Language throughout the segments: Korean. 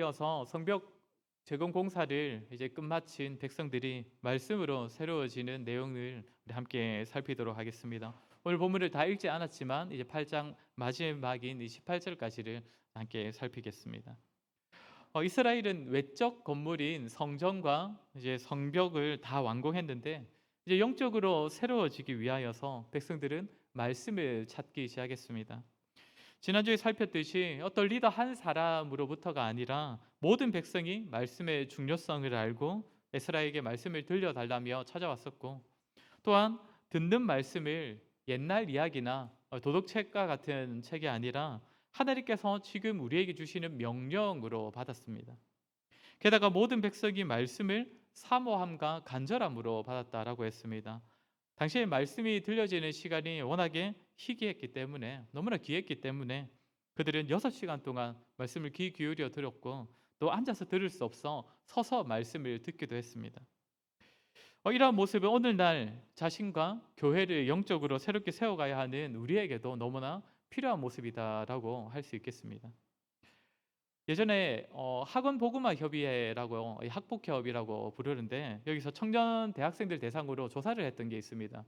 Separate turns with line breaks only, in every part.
이어서 성벽 재건 공사를 이제 끝마친 백성들이 말씀으로 새로워지는 내용을 우리 함께 살피도록 하겠습니다. 오늘 본문을 다 읽지 않았지만 이제 8장 마지막인 이 18절까지를 함께 살피겠습니다. 이스라엘은 외적 건물인 성전과 이제 성벽을 다 완공했는데 이제 영적으로 새로워지기 위하여서 백성들은 말씀을 찾기 시작했습니다. 지난주에 살폈듯이 어떤 리더 한 사람으로부터가 아니라 모든 백성이 말씀의 중요성을 알고 에스라에게 말씀을 들려달라며 찾아왔었고, 또한 듣는 말씀을 옛날 이야기나 도덕책과 같은 책이 아니라 하나님께서 지금 우리에게 주시는 명령으로 받았습니다. 게다가 모든 백성이 말씀을 사모함과 간절함으로 받았다라고 했습니다. 당시에 말씀이 들려지는 시간이 워낙에 희귀했기 때문에, 너무나 귀했기 때문에 그들은 6시간 동안 말씀을 귀 기울여 들었고, 또 앉아서 들을 수 없어 서서 말씀을 듣기도 했습니다. 이러한 모습은 오늘날 자신과 교회를 영적으로 새롭게 세워가야 하는 우리에게도 너무나 필요한 모습이다라고 할 수 있겠습니다. 예전에 학원 복음화 협의회라고, 학복협이라고 부르는데, 여기서 청년 대학생들 대상으로 조사를 했던 게 있습니다.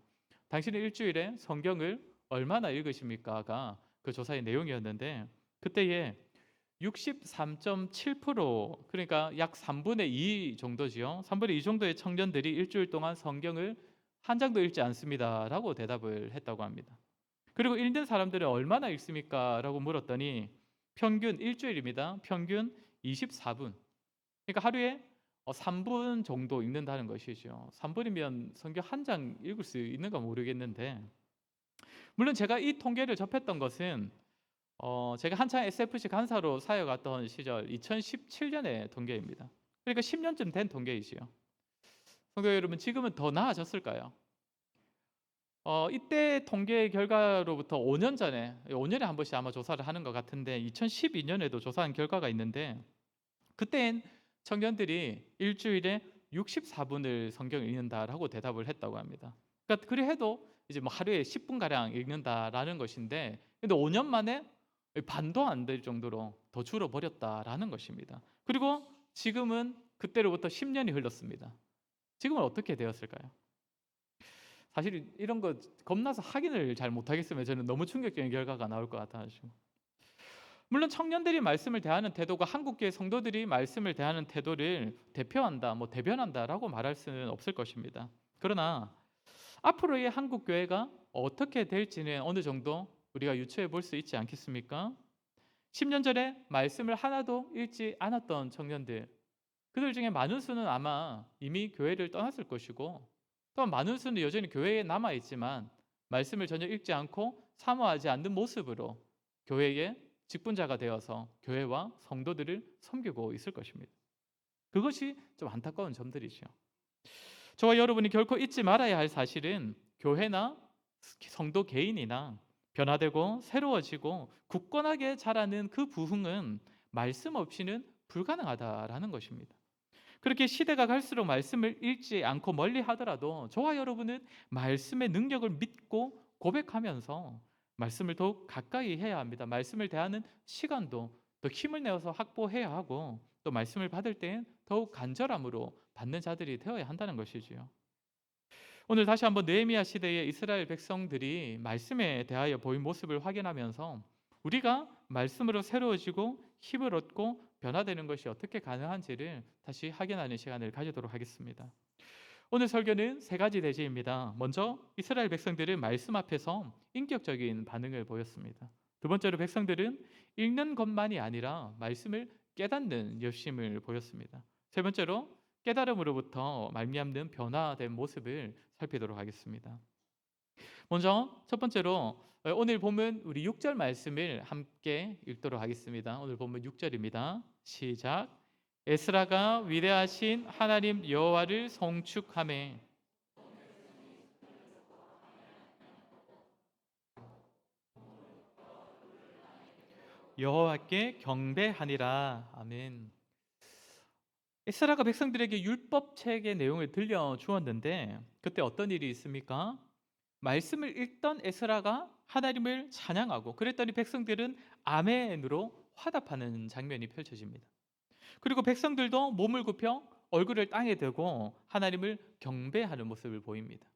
당신은 일주일에 성경을 얼마나 읽으십니까가 그 조사의 내용이었는데, 그때에 63.7%, 그러니까 약 3분의 2 정도지요. 3분의 2 정도의 청년들이 일주일 동안 성경을 한 장도 읽지 않습니다라고 대답을 했다고 합니다. 그리고 읽는 사람들은 얼마나 읽습니까? 라고 물었더니 평균 일주일입니다. 평균 24분. 그러니까 하루에 3분 정도 읽는다는 것이죠. 3분이면 성경 한 장 읽을 수 있는가 모르겠는데, 물론 제가 이 통계를 접했던 것은 제가 한창 SFC 간사로 사역했던 시절 2017년의 통계입니다. 그러니까 10년쯤 된 통계이지요. 성도 여러분, 지금은 더 나아졌을까요? 이때 통계 결과로부터 5년 전에, 5년에 한 번씩 아마 조사를 하는 것 같은데 2012년에도 조사한 결과가 있는데, 그땐 청년들이 일주일에 64분을 성경을 읽는다라고 대답을 했다고 합니다. 그러니까 그래 해도 이제 뭐 하루에 10분 가량 읽는다라는 것인데, 근데 5년 만에 반도 안 될 정도로 더 줄어 버렸다라는 것입니다. 그리고 지금은 그때로부터 10년이 흘렀습니다. 지금은 어떻게 되었을까요? 사실 이런 거 겁나서 확인을 잘 못하겠으면 저는 너무 충격적인 결과가 나올 것 같아가지고. 물론 청년들이 말씀을 대하는 태도가 한국교회 성도들이 말씀을 대하는 태도를 대표한다, 뭐 대변한다라고 말할 수는 없을 것입니다. 그러나 앞으로의 한국교회가 어떻게 될지는 어느 정도 우리가 유추해 볼 수 있지 않겠습니까? 10년 전에 말씀을 하나도 읽지 않았던 청년들, 그들 중에 많은 수는 아마 이미 교회를 떠났을 것이고, 또 많은 수는 여전히 교회에 남아 있지만 말씀을 전혀 읽지 않고 사모하지 않는 모습으로 교회의 직분자가 되어서 교회와 성도들을 섬기고 있을 것입니다. 그것이 좀 안타까운 점들이죠. 저와 여러분이 결코 잊지 말아야 할 사실은 교회나 성도 개인이나 변화되고 새로워지고 굳건하게 자라는 그 부흥은 말씀 없이는 불가능하다라는 것입니다. 그렇게 시대가 갈수록 말씀을 읽지 않고 멀리 하더라도 저와 여러분은 말씀의 능력을 믿고 고백하면서 말씀을 더욱 가까이 해야 합니다. 말씀을 대하는 시간도 더 힘을 내어서 확보해야 하고, 또 말씀을 받을 때엔 더욱 간절함으로 받는 자들이 되어야 한다는 것이지요. 오늘 다시 한번 느헤미야 시대의 이스라엘 백성들이 말씀에 대하여 보인 모습을 확인하면서 우리가 말씀으로 새로워지고 힘을 얻고 변화되는 것이 어떻게 가능한지를 다시 확인하는 시간을 가지도록 하겠습니다. 오늘 설교는 세 가지 대지입니다. 먼저 이스라엘 백성들은 말씀 앞에서 인격적인 반응을 보였습니다. 두 번째로 백성들은 읽는 것만이 아니라 말씀을 깨닫는 열심을 보였습니다. 세 번째로 깨달음으로부터 말미암는 변화된 모습을 살피도록 하겠습니다. 먼저 첫 번째로 오늘 본문 우리 6절 말씀을 함께 읽도록 하겠습니다. 오늘 본문 6절입니다. 시작. 에스라가 위대하신 하나님 여호와를 송축하매. 여호와께 경배하니라. 아멘. 에스라가 백성들에게 율법책의 내용을 들려 주었는데, 그때 어떤 일이 있습니까? 말씀을 읽던 에스라가 하나님을 찬양하고, 그랬더니 백성들은 아멘으로 화답하는 장면이 펼쳐집니다. 그리고 백성들도 몸을 굽혀 얼굴을 땅에 대고 하나님을 경배하는 모습을 보입니다.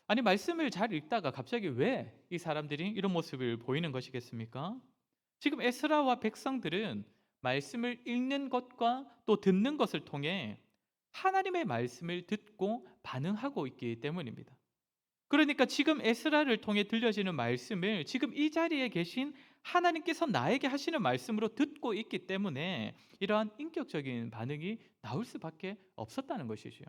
아니 말씀을 잘 읽다가 갑자기 왜 이 사람들이 이런 모습을 보이는 것이겠습니까? 지금 에스라와 백성들은 말씀을 읽는 것과 또 듣는 것을 통해 하나님의 말씀을 듣고 반응하고 있기 때문입니다. 그러니까 지금 에스라를 통해 들려지는 말씀을 지금 이 자리에 계신 하나님께서 나에게 하시는 말씀으로 듣고 있기 때문에 이러한 인격적인 반응이 나올 수밖에 없었다는 것이지요.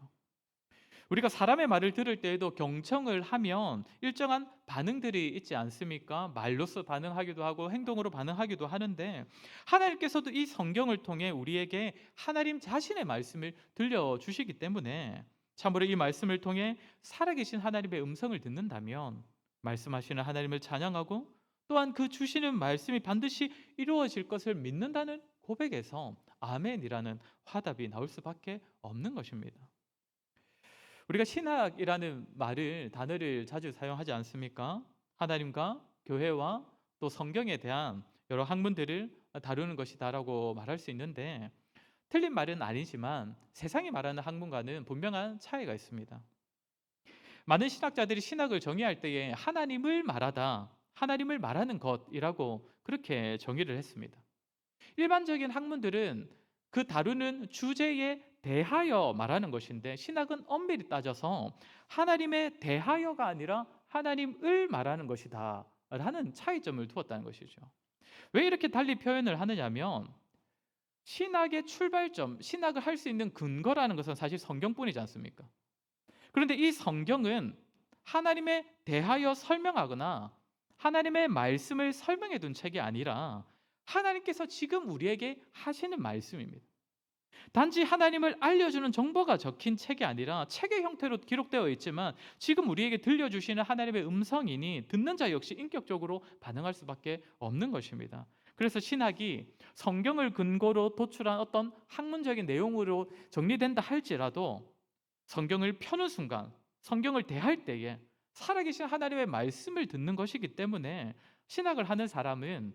우리가 사람의 말을 들을 때에도 경청을 하면 일정한 반응들이 있지 않습니까? 말로써 반응하기도 하고 행동으로 반응하기도 하는데 하나님께서도 이 성경을 통해 우리에게 하나님 자신의 말씀을 들려주시기 때문에 참으로 이 말씀을 통해 살아계신 하나님의 음성을 듣는다면 말씀하시는 하나님을 찬양하고 또한 그 주시는 말씀이 반드시 이루어질 것을 믿는다는 고백에서 아멘이라는 화답이 나올 수밖에 없는 것입니다. 우리가 신학이라는 단어를 자주 사용하지 않습니까? 하나님과 교회와 또 성경에 대한 여러 학문들을 다루는 것이다라고 말할 수 있는데 틀린 말은 아니지만 세상이 말하는 학문과는 분명한 차이가 있습니다. 많은 신학자들이 신학을 정의할 때에 하나님을 말하다, 하나님을 말하는 것이라고 그렇게 정의를 했습니다. 일반적인 학문들은 그 다루는 주제에 대하여 말하는 것인데 신학은 엄밀히 따져서 하나님에 대하여가 아니라 하나님을 말하는 것이다 라는 차이점을 두었다는 것이죠. 왜 이렇게 달리 표현을 하느냐면 신학의 출발점, 신학을 할 수 있는 근거라는 것은 사실 성경뿐이지 않습니까? 그런데 이 성경은 하나님에 대하여 설명하거나 하나님의 말씀을 설명해 둔 책이 아니라 하나님께서 지금 우리에게 하시는 말씀입니다. 단지 하나님을 알려주는 정보가 적힌 책이 아니라 책의 형태로 기록되어 있지만 지금 우리에게 들려주시는 하나님의 음성이니 듣는 자 역시 인격적으로 반응할 수밖에 없는 것입니다. 그래서 신학이 성경을 근거로 도출한 어떤 학문적인 내용으로 정리된다 할지라도 성경을 펴는 순간, 성경을 대할 때에 살아계신 하나님의 말씀을 듣는 것이기 때문에 신학을 하는 사람은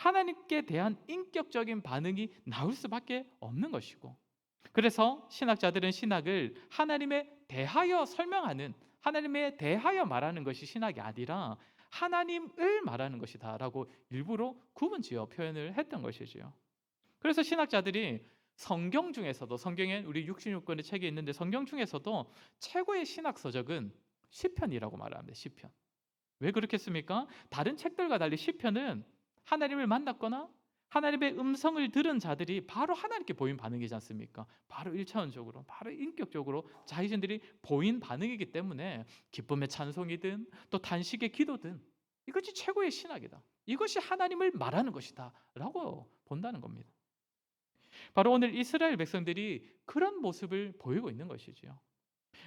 하나님께 대한 인격적인 반응이 나올 수밖에 없는 것이고 그래서 신학자들은 신학을 하나님에 대하여 설명하는 하나님에 대하여 말하는 것이 신학이 아니라 하나님을 말하는 것이다라고 일부러 구분지어 표현을 했던 것이지요. 그래서 신학자들이 성경 중에서도 성경에 우리 66권의 책이 있는데 성경 중에서도 최고의 신학 서적은 시편이라고 말합니다. 시편. 왜 그렇겠습니까? 다른 책들과 달리 시편은 하나님을 만났거나 하나님의 음성을 들은 자들이 바로 하나님께 보인 반응이지 않습니까? 바로 일차원적으로, 바로 인격적으로 자신들이 보인 반응이기 때문에 기쁨의 찬송이든 또 단식의 기도든 이것이 최고의 신학이다. 이것이 하나님을 말하는 것이다 라고 본다는 겁니다. 바로 오늘 이스라엘 백성들이 그런 모습을 보이고 있는 것이지요.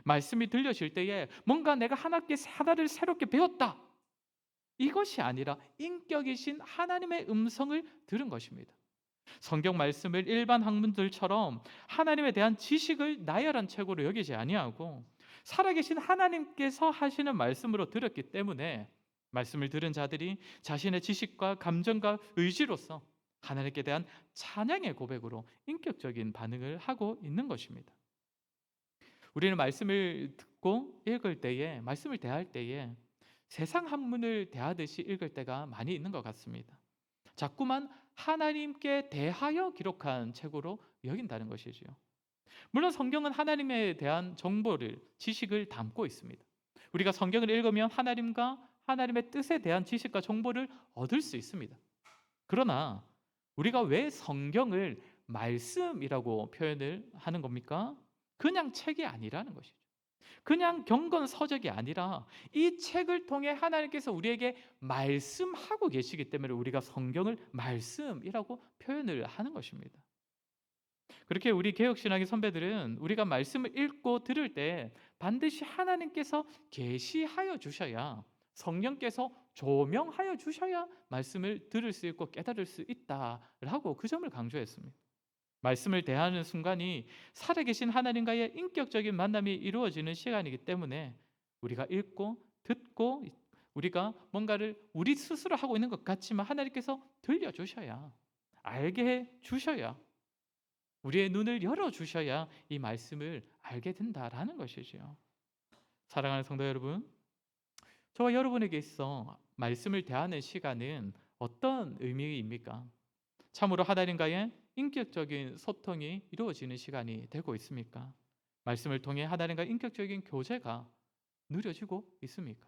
말씀이 들려질 때에 뭔가 내가 하나님께 하나를 새롭게 배웠다. 이것이 아니라 인격이신 하나님의 음성을 들은 것입니다. 성경 말씀을 일반 학문들처럼 하나님에 대한 지식을 나열한 책으로 여기지 아니하고 살아계신 하나님께서 하시는 말씀으로 들었기 때문에 말씀을 들은 자들이 자신의 지식과 감정과 의지로서 하나님께 대한 찬양의 고백으로 인격적인 반응을 하고 있는 것입니다. 우리는 말씀을 듣고 읽을 때에 말씀을 대할 때에 세상 한문을 대하듯이 읽을 때가 많이 있는 것 같습니다. 자꾸만 하나님께 대하여 기록한 책으로 여긴다는 것이지요. 물론 성경은 하나님에 대한 정보를 지식을 담고 있습니다. 우리가 성경을 읽으면 하나님과 하나님의 뜻에 대한 지식과 정보를 얻을 수 있습니다. 그러나 우리가 왜 성경을 말씀이라고 표현을 하는 겁니까? 그냥 책이 아니라는 것이죠. 그냥 경건 서적이 아니라 이 책을 통해 하나님께서 우리에게 말씀하고 계시기 때문에 우리가 성경을 말씀이라고 표현을 하는 것입니다. 그렇게 우리 개혁신학의 선배들은 우리가 말씀을 읽고 들을 때 반드시 하나님께서 계시하여 주셔야 성령께서 조명하여 주셔야 말씀을 들을 수 있고 깨달을 수 있다라고 그 점을 강조했습니다. 말씀을 대하는 순간이 살아계신 하나님과의 인격적인 만남이 이루어지는 시간이기 때문에 우리가 읽고 듣고 우리가 뭔가를 우리 스스로 하고 있는 것 같지만 하나님께서 들려주셔야 알게 해 주셔야 우리의 눈을 열어 주셔야 이 말씀을 알게 된다라는 것이지요. 사랑하는 성도 여러분, 저와 여러분에게 있어 말씀을 대하는 시간은 어떤 의미입니까? 참으로 하나님과의 인격적인 소통이 이루어지는 시간이 되고 있습니까? 말씀을 통해 하나님과 인격적인 교제가 누려지고 있습니까?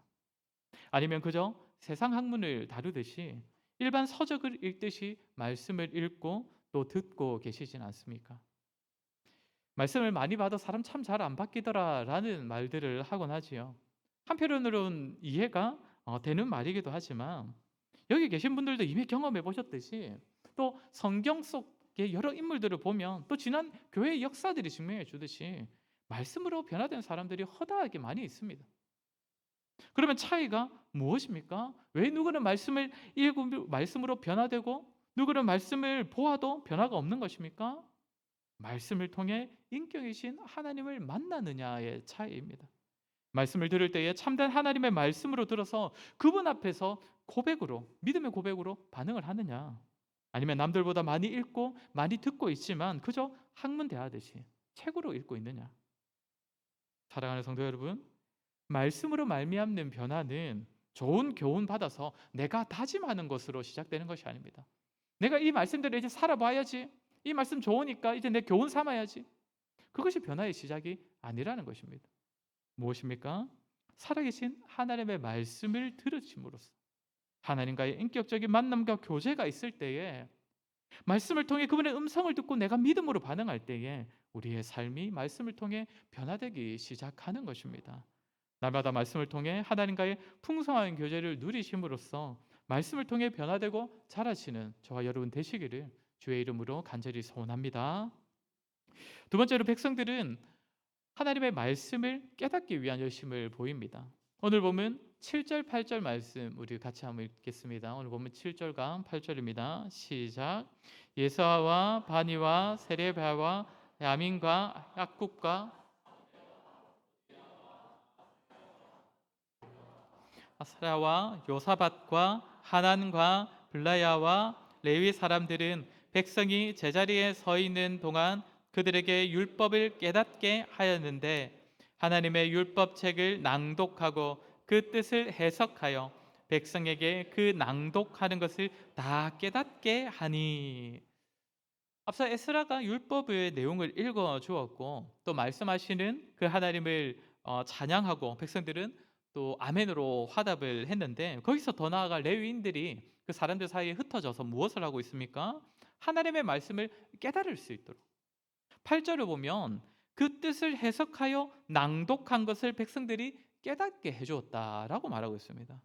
아니면 그저 세상 학문을 다루듯이 일반 서적을 읽듯이 말씀을 읽고 또 듣고 계시진 않습니까? 말씀을 많이 받아 사람 참 잘 안 바뀌더라라는 말들을 하곤 하지요. 한편으로는 이해가 되는 말이기도 하지만 여기 계신 분들도 이미 경험해 보셨듯이 또 성경 속의 여러 인물들을 보면 또 지난 교회의 역사들이 증명해 주듯이 말씀으로 변화된 사람들이 허다하게 많이 있습니다. 그러면 차이가 무엇입니까? 왜 누구는 말씀을 읽고 말씀으로 변화되고 누구는 말씀을 보아도 변화가 없는 것입니까? 말씀을 통해 인격이신 하나님을 만나느냐의 차이입니다. 말씀을 들을 때에 참된 하나님의 말씀으로 들어서 그분 앞에서 고백으로, 믿음의 고백으로 반응을 하느냐, 아니면 남들보다 많이 읽고 많이 듣고 있지만 그저 학문 대하듯이 책으로 읽고 있느냐. 사랑하는 성도 여러분, 말씀으로 말미암는 변화는 좋은 교훈 받아서 내가 다짐하는 것으로 시작되는 것이 아닙니다. 내가 이 말씀대로 이제 살아봐야지, 이 말씀 좋으니까 이제 내 교훈 삼아야지, 그것이 변화의 시작이 아니라는 것입니다. 무엇입니까? 살아계신 하나님의 말씀을 들으심으로써 하나님과의 인격적인 만남과 교제가 있을 때에 말씀을 통해 그분의 음성을 듣고 내가 믿음으로 반응할 때에 우리의 삶이 말씀을 통해 변화되기 시작하는 것입니다. 날마다 말씀을 통해 하나님과의 풍성한 교제를 누리심으로써 말씀을 통해 변화되고 자라시는 저와 여러분 되시기를 주의 이름으로 간절히 소원합니다. 두 번째로 백성들은 하나님의 말씀을 깨닫기 위한 열심을 보입니다. 오늘 보면 7절 8절 말씀 우리 같이 한번 읽겠습니다. 오늘 보면 7절과 8절입니다. 시작. 예사와 바니와 세레바와 야민과 약국과 아사랴와 요사밧과 하난과 블라야와 레위 사람들은 백성이 제자리에 서 있는 동안 그들에게 율법을 깨닫게 하였는데 하나님의 율법책을 낭독하고 그 뜻을 해석하여 백성에게 그 낭독하는 것을 다 깨닫게 하니. 앞서 에스라가 율법의 내용을 읽어 주었고 또 말씀하시는 그 하나님을 찬양하고 백성들은 또 아멘으로 화답을 했는데 거기서 더 나아가 레위인들이 그 사람들 사이에 흩어져서 무엇을 하고 있습니까? 하나님의 말씀을 깨달을 수 있도록 8절을 보면 그 뜻을 해석하여 낭독한 것을 백성들이 깨닫게 해주었다라고 말하고 있습니다.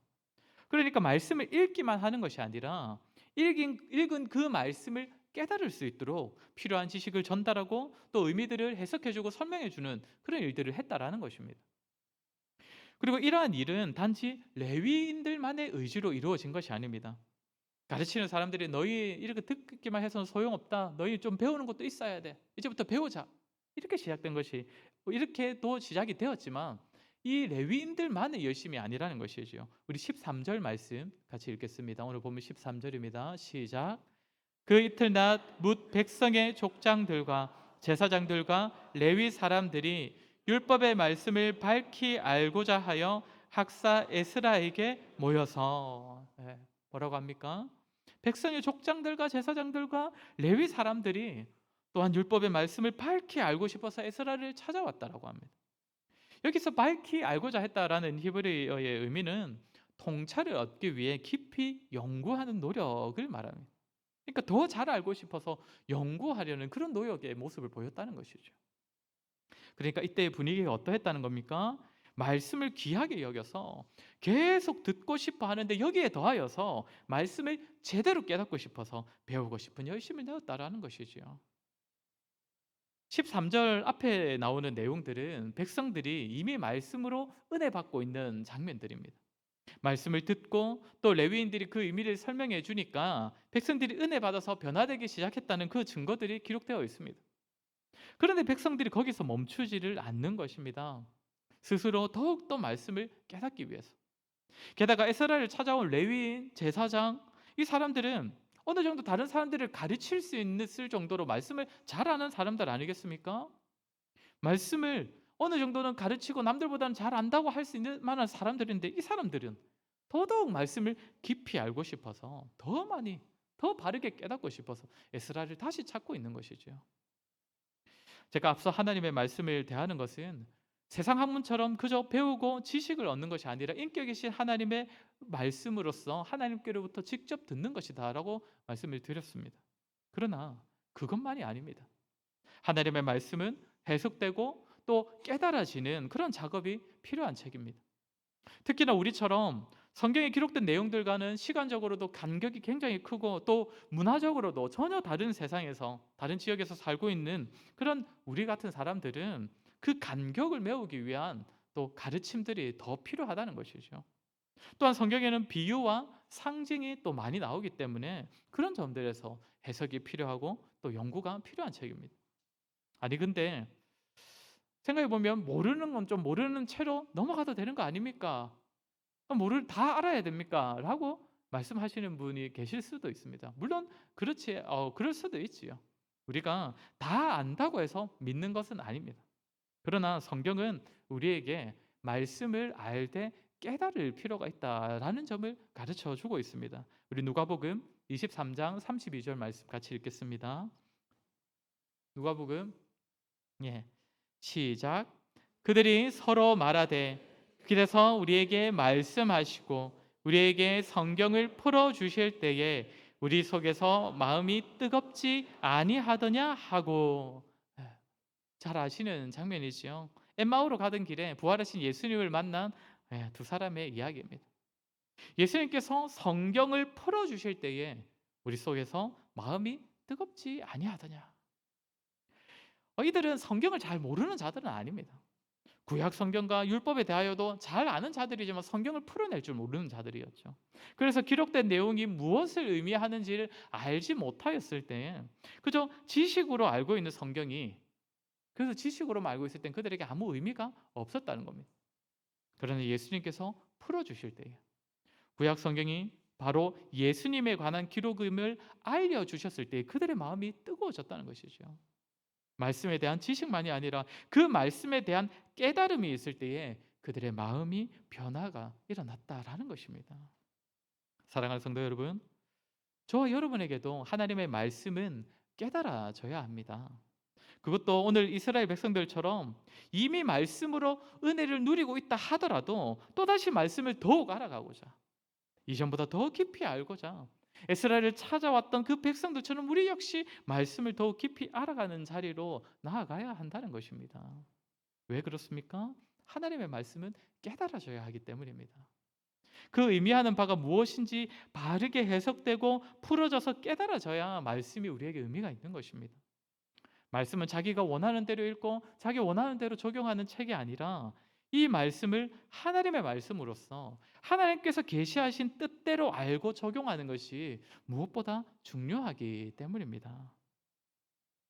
그러니까 말씀을 읽기만 하는 것이 아니라 읽은 그 말씀을 깨달을 수 있도록 필요한 지식을 전달하고 또 의미들을 해석해주고 설명해주는 그런 일들을 했다라는 것입니다. 그리고 이러한 일은 단지 레위인들만의 의지로 이루어진 것이 아닙니다. 가르치는 사람들이 너희 이렇게 듣기만 해서는 소용없다. 너희 좀 배우는 것도 있어야 돼. 이제부터 배우자. 이렇게 시작된 것이 이렇게도 시작이 되었지만 이 레위인들만의 열심이 아니라는 것이지요. 우리 13절 말씀 같이 읽겠습니다. 오늘 보면 13절입니다. 시작. 그 이튿날 뭇 백성의 족장들과 제사장들과 레위 사람들이 율법의 말씀을 밝히 알고자 하여 학사 에스라에게 모여서 뭐라고 합니까? 백성의 족장들과 제사장들과 레위 사람들이 또한 율법의 말씀을 밝히 알고 싶어서 에스라를 찾아왔다라고 합니다. 여기서 밝히 알고자 했다라는 히브리어의 의미는 통찰을 얻기 위해 깊이 연구하는 노력을 말합니다. 그러니까 더 잘 알고 싶어서 연구하려는 그런 노력의 모습을 보였다는 것이죠. 그러니까 이때의 분위기가 어떠했다는 겁니까? 말씀을 귀하게 여겨서 계속 듣고 싶어 하는데 여기에 더하여서 말씀을 제대로 깨닫고 싶어서 배우고 싶은 열심을 내었다라는 것이지요. 13절 앞에 나오는 내용들은 백성들이 이미 말씀으로 은혜 받고 있는 장면들입니다. 말씀을 듣고 또 레위인들이 그 의미를 설명해 주니까 백성들이 은혜 받아서 변화되기 시작했다는 그 증거들이 기록되어 있습니다. 그런데 백성들이 거기서 멈추지를 않는 것입니다. 스스로 더욱더 말씀을 깨닫기 위해서. 게다가 에스라를 찾아온 레위인, 제사장 이 사람들은 어느 정도 다른 사람들을 가르칠 수 있을 정도로 말씀을 잘 아는 사람들 아니겠습니까? 말씀을 어느 정도는 가르치고 남들보다는 잘 안다고 할 수 있는 만한 사람들인데, 이 사람들은 더더욱 말씀을 깊이 알고 싶어서 더 많이 더 바르게 깨닫고 싶어서 에스라를 다시 찾고 있는 것이죠. 제가 앞서 하나님의 말씀을 대하는 것은 세상 학문처럼 그저 배우고 지식을 얻는 것이 아니라 인격이신 하나님의 말씀으로서 하나님께로부터 직접 듣는 것이다라고 말씀을 드렸습니다. 그러나 그것만이 아닙니다. 하나님의 말씀은 해석되고 또 깨달아지는 그런 작업이 필요한 책입니다. 특히나 우리처럼 성경에 기록된 내용들과는 시간적으로도 간격이 굉장히 크고 또 문화적으로도 전혀 다른 세상에서, 다른 지역에서 살고 있는 그런 우리 같은 사람들은 그 간격을 메우기 위한 또 가르침들이 더 필요하다는 것이죠. 또한 성경에는 비유와 상징이 또 많이 나오기 때문에 그런 점들에서 해석이 필요하고 또 연구가 필요한 책입니다. 아니 근데 생각해 보면 모르는 건 좀 모르는 채로 넘어가도 되는 거 아닙니까? 뭐를 다 알아야 됩니까? 라고 말씀하시는 분이 계실 수도 있습니다. 물론 그렇지, 그럴 수도 있지요. 우리가 다 안다고 해서 믿는 것은 아닙니다. 그러나 성경은 우리에게 말씀을 알 때 깨달을 필요가 있다라는 점을 가르쳐 주고 있습니다. 우리 누가복음 23장 32절 말씀 같이 읽겠습니다. 누가복음, 예, 시작. 그들이 서로 말하되 길에서 우리에게 말씀하시고 우리에게 성경을 풀어 주실 때에 우리 속에서 마음이 뜨겁지 아니하더냐 하고. 잘 아시는 장면이지요. 엠마오로 가던 길에 부활하신 예수님을 만난 두 사람의 이야기입니다. 예수님께서 성경을 풀어 주실 때에 우리 속에서 마음이 뜨겁지 아니하더냐. 이들은 성경을 잘 모르는 자들은 아닙니다. 구약 성경과 율법에 대하여도 잘 아는 자들이지만 성경을 풀어낼 줄 모르는 자들이었죠. 그래서 기록된 내용이 무엇을 의미하는지를 알지 못하였을 때 그저 지식으로 알고 있는 성경이, 그래서 지식으로만 알고 있을 땐 그들에게 아무 의미가 없었다는 겁니다. 그러나 예수님께서 풀어주실 때에 구약 성경이 바로 예수님에 관한 기록임을 알려주셨을 때 그들의 마음이 뜨거워졌다는 것이죠. 말씀에 대한 지식만이 아니라 그 말씀에 대한 깨달음이 있을 때에 그들의 마음이 변화가 일어났다라는 것입니다. 사랑하는 성도 여러분, 저와 여러분에게도 하나님의 말씀은 깨달아져야 합니다. 그것도 오늘 이스라엘 백성들처럼 이미 말씀으로 은혜를 누리고 있다 하더라도 또다시 말씀을 더욱 알아가고자, 이전보다 더 깊이 알고자 에스라엘을 찾아왔던 그 백성들처럼 우리 역시 말씀을 더욱 깊이 알아가는 자리로 나아가야 한다는 것입니다. 왜 그렇습니까? 하나님의 말씀은 깨달아져야 하기 때문입니다. 그 의미하는 바가 무엇인지 바르게 해석되고 풀어져서 깨달아져야 말씀이 우리에게 의미가 있는 것입니다. 말씀은 자기가 원하는 대로 읽고 자기 원하는 대로 적용하는 책이 아니라 이 말씀을 하나님의 말씀으로서 하나님께서 계시하신 뜻대로 알고 적용하는 것이 무엇보다 중요하기 때문입니다.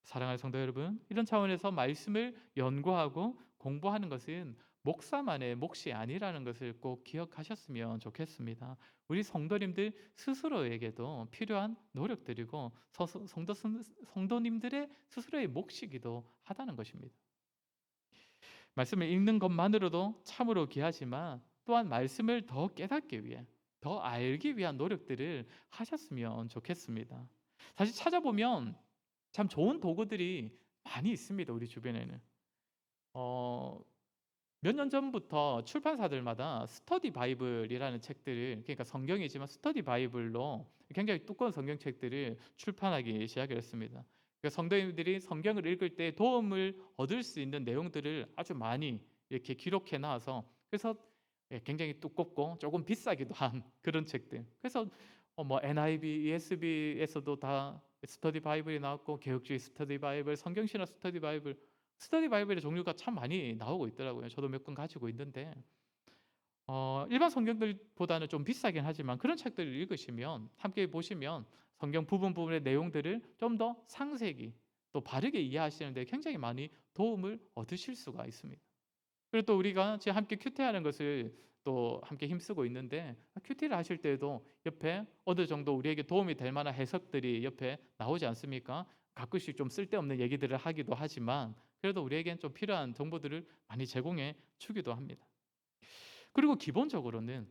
사랑하는 성도 여러분, 이런 차원에서 말씀을 연구하고 공부하는 것은 목사만의 몫이 아니라는 것을 꼭 기억하셨으면 좋겠습니다. 우리 성도님들 스스로에게도 필요한 노력들이고 성도님들의 스스로의 몫이기도 하다는 것입니다. 말씀을 읽는 것만으로도 참으로 귀하지만 또한 말씀을 더 깨닫기 위해, 더 알기 위한 노력들을 하셨으면 좋겠습니다. 사실 찾아보면 참 좋은 도구들이 많이 있습니다. 우리 주변에는 몇 년 전부터 출판사들마다 스터디 바이블이라는 책들을, 그러니까 성경이지만 스터디 바이블로 굉장히 두꺼운 성경책들을 출판하기 시작을 했습니다. 그러니까 성도님들이 성경을 읽을 때 도움을 얻을 수 있는 내용들을 아주 많이 이렇게 기록해 놔서, 그래서 굉장히 두껍고 조금 비싸기도 한 그런 책들. 그래서 NIV, ESV에서도 다 스터디 바이블이 나왔고, 개혁주의 스터디 바이블, 성경신학 스터디 바이블, 스터디 바이블의 종류가 참 많이 나오고 있더라고요. 저도 몇 권 가지고 있는데 일반 성경들보다는 좀 비싸긴 하지만 그런 책들을 읽으시면, 함께 보시면 성경 부분 부분의 내용들을 좀 더 상세히 또 바르게 이해하시는 데 굉장히 많이 도움을 얻으실 수가 있습니다. 그리고 또 우리가 지금 함께 큐티하는 것을 또 함께 힘쓰고 있는데, 큐티를 하실 때에도 옆에 어느 정도 우리에게 도움이 될 만한 해석들이 옆에 나오지 않습니까? 가끔씩 좀 쓸데없는 얘기들을 하기도 하지만 그래도 우리에겐 좀 필요한 정보들을 많이 제공해 주기도 합니다. 그리고 기본적으로는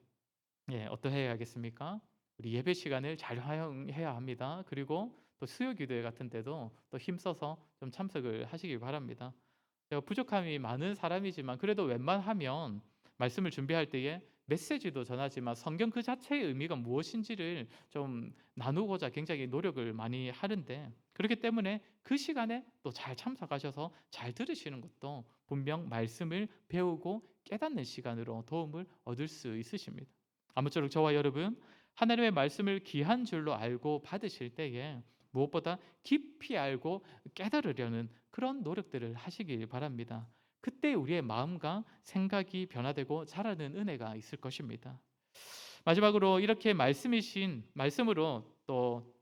어떠해야 겠습니까? 우리 예배 시간을 잘 활용해야 합니다. 그리고 또 수요 기도회 같은 데도 또 힘써서 좀 참석을 하시기 바랍니다. 제가 부족함이 많은 사람이지만 그래도 웬만하면 말씀을 준비할 때에 메시지도 전하지만 성경 그 자체의 의미가 무엇인지를 좀 나누고자 굉장히 노력을 많이 하는데, 그렇기 때문에 그 시간에 또 잘 참석하셔서 잘 들으시는 것도 분명 말씀을 배우고 깨닫는 시간으로 도움을 얻을 수 있으십니다. 아무쪼록 저와 여러분, 하나님의 말씀을 귀한 줄로 알고 받으실 때에 무엇보다 깊이 알고 깨달으려는 그런 노력들을 하시길 바랍니다. 그때 우리의 마음과 생각이 변화되고 자라는 은혜가 있을 것입니다. 마지막으로 이렇게 말씀으로 또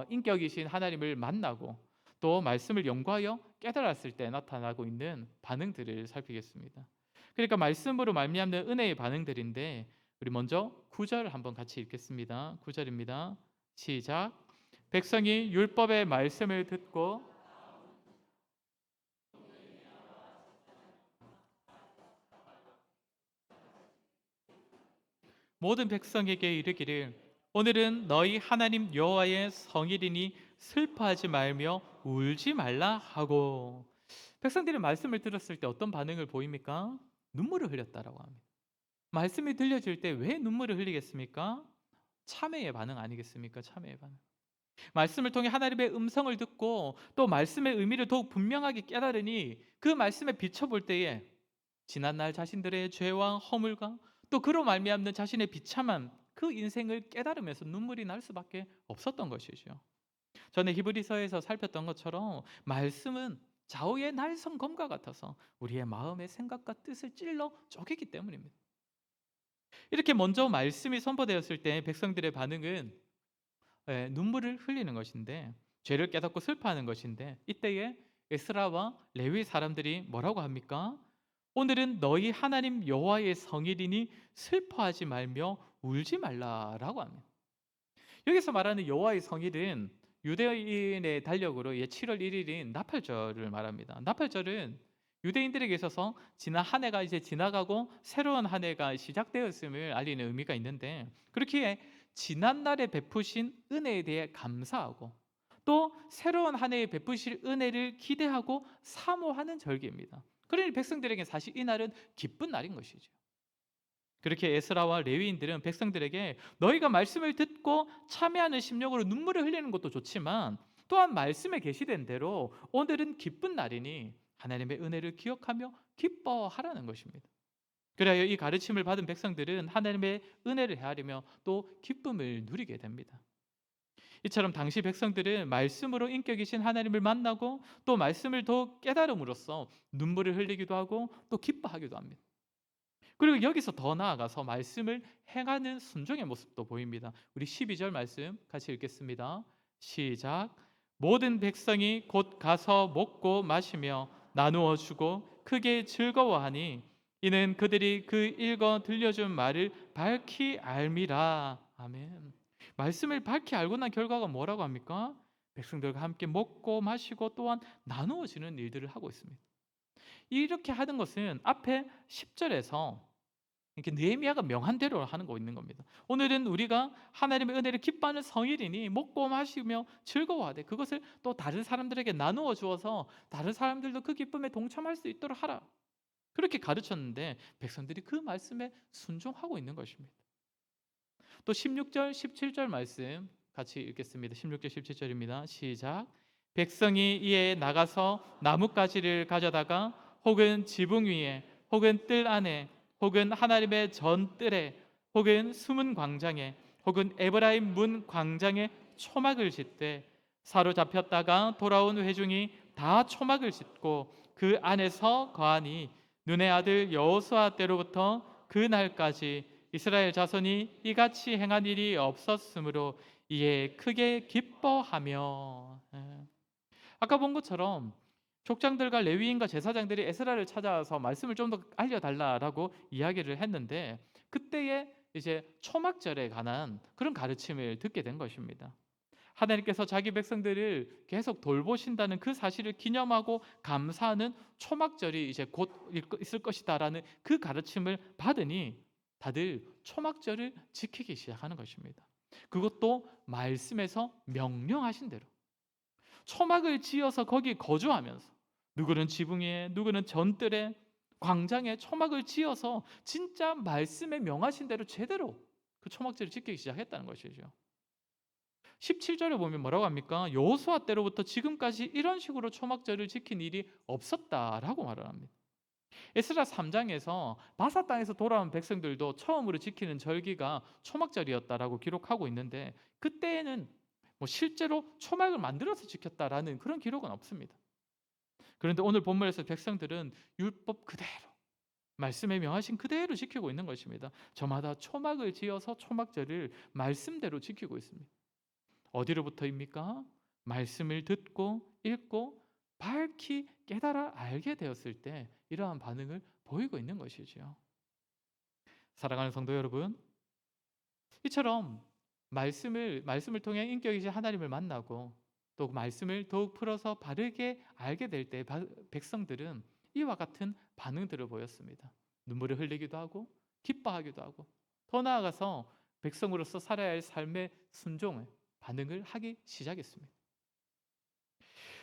인격이신 하나님을 만나고 또 말씀을 연구하여 깨달았을 때 나타나고 있는 반응들을 살피겠습니다. 그러니까 말씀으로 말미암는 은혜의 반응들인데, 우리 먼저 9절 한번 같이 읽겠습니다. 9절입니다. 시작. 백성이 율법의 말씀을 듣고 모든 백성에게 이르기를, 오늘은 너희 하나님 여호와의 성일이니 슬퍼하지 말며 울지 말라 하고. 백성들이 말씀을 들었을 때 어떤 반응을 보입니까? 눈물을 흘렸다라고 합니다. 말씀이 들려질 때 왜 눈물을 흘리겠습니까? 참회의 반응 아니겠습니까? 참회의 반응. 말씀을 통해 하나님의 음성을 듣고 또 말씀의 의미를 더욱 분명하게 깨달으니 그 말씀에 비춰볼 때에 지난날 자신들의 죄와 허물과 또 그로 말미암는 자신의 비참한 그 인생을 깨달으면서 눈물이 날 수밖에 없었던 것이죠. 전에 히브리서에서 살폈던 것처럼 말씀은 좌우의 날성검과 같아서 우리의 마음의 생각과 뜻을 찔러 쪼개기 때문입니다. 이렇게 먼저 말씀이 선포되었을 때 백성들의 반응은 눈물을 흘리는 것인데, 죄를 깨닫고 슬퍼하는 것인데, 이때에 에스라와 레위 사람들이 뭐라고 합니까? 오늘은 너희 하나님 여호와의 성일이니 슬퍼하지 말며 울지 말라라고 합니다. 여기서 말하는 여호와의 성일은 유대인의 달력으로 7월 1일인 나팔절을 말합니다. 나팔절은 유대인들에게 있어서 지난 한 해가 이제 지나가고 새로운 한 해가 시작되었음을 알리는 의미가 있는데, 그렇기에 지난 날에 베푸신 은혜에 대해 감사하고 또 새로운 한 해에 베푸실 은혜를 기대하고 사모하는 절기입니다. 그러니 백성들에게 사실 이 날은 기쁜 날인 것이죠. 그렇게 에스라와 레위인들은 백성들에게 너희가 말씀을 듣고 참회하는 심령으로 눈물을 흘리는 것도 좋지만 또한 말씀에 계시된 대로 오늘은 기쁜 날이니 하나님의 은혜를 기억하며 기뻐하라는 것입니다. 그래야 이 가르침을 받은 백성들은 하나님의 은혜를 헤아리며 또 기쁨을 누리게 됩니다. 이처럼 당시 백성들은 말씀으로 인격이신 하나님을 만나고 또 말씀을 더 깨달음으로써 눈물을 흘리기도 하고 또 기뻐하기도 합니다. 그리고 여기서 더 나아가서 말씀을 행하는 순종의 모습도 보입니다. 우리 12절 말씀 같이 읽겠습니다. 시작. 모든 백성이 곧 가서 먹고 마시며 나누어 주고 크게 즐거워하니 이는 그들이 그 읽어 들려준 말을 밝히 알미라. 아멘. 말씀을 밝히 알고 난 결과가 뭐라고 합니까? 백성들과 함께 먹고 마시고 또한 나누어지는 일들을 하고 있습니다. 이렇게 하는 것은 앞에 10절에서 이렇게 느헤미야가 명한 대로 하는 거 있는 겁니다. 오늘은 우리가 하나님의 은혜를 기뻐하는 성일이니 먹고 마시며 즐거워하되 그것을 또 다른 사람들에게 나누어 주어서 다른 사람들도 그 기쁨에 동참할 수 있도록 하라. 그렇게 가르쳤는데 백성들이 그 말씀에 순종하고 있는 것입니다. 또 16절, 17절 말씀 같이 읽겠습니다. 16절, 17절입니다. 시작. 백성이 이에 나가서 나뭇가지를 가져다가 혹은 지붕 위에 혹은 뜰 안에 혹은 하나님의 전뜰에 혹은 숨은 광장에 혹은 에브라임 문 광장에 초막을 짓되 사로잡혔다가 돌아온 회중이 다 초막을 짓고 그 안에서 거하니 눈의 아들 여호수아 때로부터 그 날까지 이스라엘 자손이 이같이 행한 일이 없었으므로 이에 크게 기뻐하며. 아까 본 것처럼 족장들과 레위인과 제사장들이 에스라를 찾아와서 말씀을 좀 더 알려달라라고 이야기를 했는데 그때에 이제 초막절에 관한 그런 가르침을 듣게 된 것입니다. 하나님께서 자기 백성들을 계속 돌보신다는 그 사실을 기념하고 감사하는 초막절이 이제 곧 있을 것이다라는 그 가르침을 받으니 다들 초막절을 지키기 시작하는 것입니다. 그것도 말씀에서 명령하신 대로 초막을 지어서 거기 거주하면서 누구는 지붕 위에 누구는 전뜰에 광장에 초막을 지어서 진짜 말씀에 명하신 대로 제대로 그 초막절을 지키기 시작했다는 것이죠. 17절에 보면 뭐라고 합니까? 여호수아 때로부터 지금까지 이런 식으로 초막절을 지킨 일이 없었다라고 말을 합니다. 에스라 3장에서 바사 땅에서 돌아온 백성들도 처음으로 지키는 절기가 초막절이었다라고 기록하고 있는데 그때에는 뭐 실제로 초막을 만들어서 지켰다라는 그런 기록은 없습니다. 그런데 오늘 본문에서 백성들은 율법 그대로 말씀에 명하신 그대로 지키고 있는 것입니다. 저마다 초막을 지어서 초막절을 말씀대로 지키고 있습니다. 어디로부터입니까? 말씀을 듣고 읽고 밝히 깨달아 알게 되었을 때 이러한 반응을 보이고 있는 것이지요. 사랑하는 성도 여러분, 이처럼 말씀을 통해 인격이신 하나님을 만나고 또 말씀을 더욱 풀어서 바르게 알게 될 때 백성들은 이와 같은 반응들을 보였습니다. 눈물을 흘리기도 하고 기뻐하기도 하고 더 나아가서 백성으로서 살아야 할 삶의 순종을 반응을 하기 시작했습니다.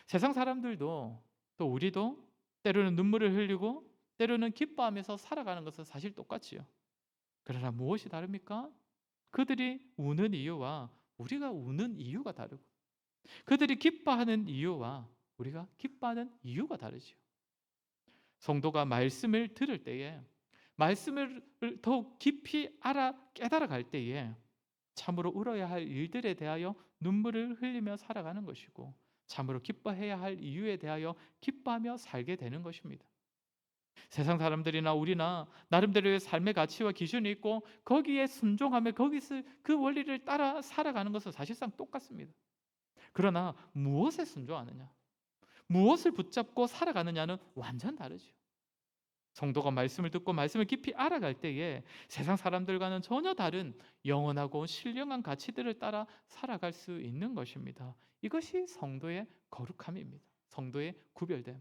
세상 사람들도 또 우리도 때로는 눈물을 흘리고 때로는 기뻐하면서 살아가는 것은 사실 똑같지요. 그러나 무엇이 다릅니까? 그들이 우는 이유와 우리가 우는 이유가 다르고 그들이 기뻐하는 이유와 우리가 기뻐하는 이유가 다르지요. 성도가 말씀을 들을 때에 말씀을 더욱 깊이 알아 깨달아 갈 때에 참으로 울어야 할 일들에 대하여 눈물을 흘리며 살아가는 것이고 참으로 기뻐해야 할 이유에 대하여 기뻐하며 살게 되는 것입니다. 세상 사람들이나 우리나 나름대로의 삶의 가치와 기준이 있고 거기에 순종하며 거기서 그 원리를 따라 살아가는 것은 사실상 똑같습니다. 그러나 무엇에 순종하느냐, 무엇을 붙잡고 살아가느냐는 완전 다르죠. 성도가 말씀을 듣고 말씀을 깊이 알아갈 때에 세상 사람들과는 전혀 다른 영원하고 신령한 가치들을 따라 살아갈 수 있는 것입니다. 이것이 성도의 거룩함입니다. 성도의 구별됨.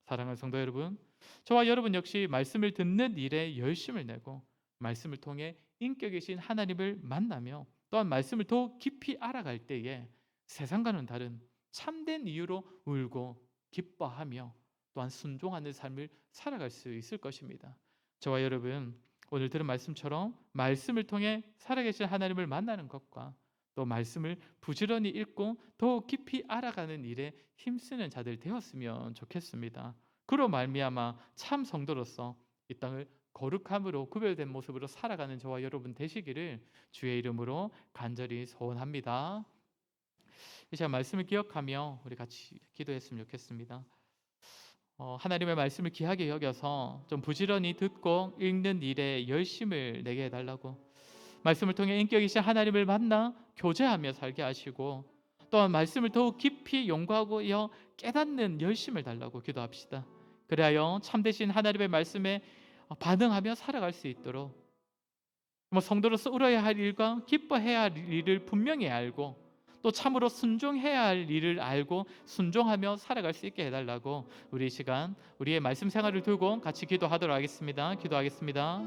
사랑하는 성도 여러분, 저와 여러분 역시 말씀을 듣는 일에 열심을 내고 말씀을 통해 인격이신 하나님을 만나며 또한 말씀을 더욱 깊이 알아갈 때에 세상과는 다른 참된 이유로 울고 기뻐하며 또한 순종하는 삶을 살아갈 수 있을 것입니다. 저와 여러분 오늘 들은 말씀처럼 말씀을 통해 살아계신 하나님을 만나는 것과 또 말씀을 부지런히 읽고 더 깊이 알아가는 일에 힘쓰는 자들 되었으면 좋겠습니다. 그로 말미암아 참 성도로서 이 땅을 거룩함으로 구별된 모습으로 살아가는 저와 여러분 되시기를 주의 이름으로 간절히 소원합니다. 제가 말씀을 기억하며 우리 같이 기도했으면 좋겠습니다. 하나님의 말씀을 귀하게 여겨서 좀 부지런히 듣고 읽는 일에 열심을 내게 해달라고 말씀을 통해 인격이신 하나님을 만나 교제하며 살게 하시고 또한 말씀을 더욱 깊이 연구하고 깨닫는 열심을 달라고 기도합시다. 그리하여 참되신 하나님의 말씀에 반응하며 살아갈 수 있도록 성도로서 울어야 할 일과 기뻐해야 할 일을 분명히 알고 또 참으로 순종해야 할 일을 알고 순종하며 살아갈 수 있게 해달라고 우리 시간 우리의 말씀 생활을 두고 같이 기도하도록 하겠습니다. 기도하겠습니다.